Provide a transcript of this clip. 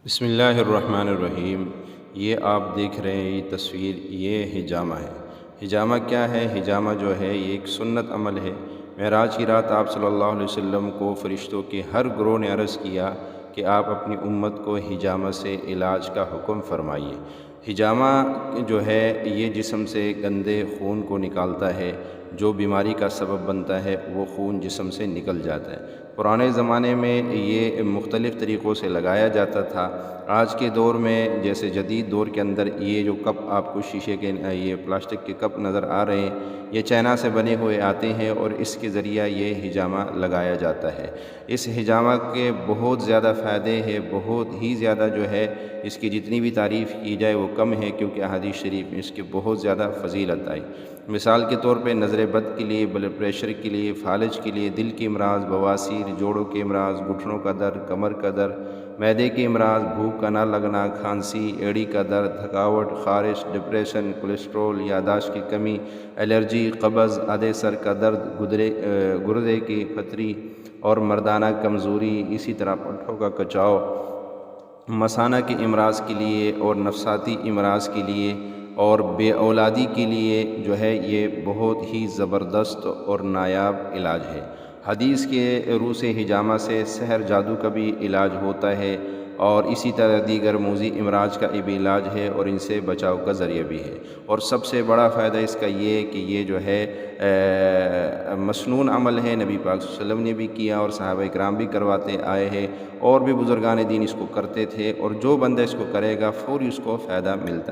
بسم اللہ الرحمن الرحیم۔ یہ آپ دیکھ رہے ہیں یہ تصویر، یہ حجامہ ہے۔ حجامہ کیا ہے؟ حجامہ جو ہے یہ ایک سنت عمل ہے۔ معراج کی رات آپ صلی اللہ علیہ وسلم کو فرشتوں کے ہر گروہ نے عرض کیا کہ آپ اپنی امت کو حجامہ سے علاج کا حکم فرمائیے۔ حجامہ جو ہے یہ جسم سے گندے خون کو نکالتا ہے، جو بیماری کا سبب بنتا ہے وہ خون جسم سے نکل جاتا ہے۔ پرانے زمانے میں یہ مختلف طریقوں سے لگایا جاتا تھا۔ آج کے دور میں جیسے جدید دور کے اندر یہ جو کپ آپ کو شیشے کے یہ پلاسٹک کے کپ نظر آ رہے ہیں، یہ چائنا سے بنے ہوئے آتے ہیں اور اس کے ذریعہ یہ حجامہ لگایا جاتا ہے۔ اس حجامہ کے بہت زیادہ فائدے ہیں، بہت ہی زیادہ جو ہے اس کی جتنی بھی تعریف کی جائے وہ کم ہے، کیونکہ احادیث شریف میں اس کے بہت زیادہ فضیلت آئی۔ مثال کے طور پہ نظر بد کے لیے، بلڈ پریشر کے لیے، فالج کے لیے، دل کے امراض، بواسیر، جوڑوں کے امراض، گھٹنوں کا درد، کمر کا درد، معدے کے امراض، بھوک کا نہ لگنا، کھانسی، ایڑی کا درد، تھکاوٹ، خارش، ڈپریشن، کولیسٹرول، یادداشت کی کمی، الرجی، قبض، آدھے سر کا درد، گردے کی پتھری اور مردانہ کمزوری، اسی طرح پٹھوں کا کچاؤ، مثانہ کے امراض کے لیے اور نفساتی امراض کے لیے اور بے اولادی کے لیے جو ہے یہ بہت ہی زبردست اور نایاب علاج ہے۔ حدیث کے روح سے حجامہ سے سحر جادو کا بھی علاج ہوتا ہے، اور اسی طرح دیگر موذی امراض کا بھی علاج ہے اور ان سے بچاؤ کا ذریعہ بھی ہے۔ اور سب سے بڑا فائدہ اس کا یہ ہے کہ یہ جو ہے مسنون عمل ہے، نبی پاک صلی اللہ علیہ وسلم نے بھی کیا اور صحابہ اکرام بھی کرواتے آئے ہیں، اور بھی بزرگان دین اس کو کرتے تھے، اور جو بندہ اس کو کرے گا فوری اس کو فائدہ ملتا ہے۔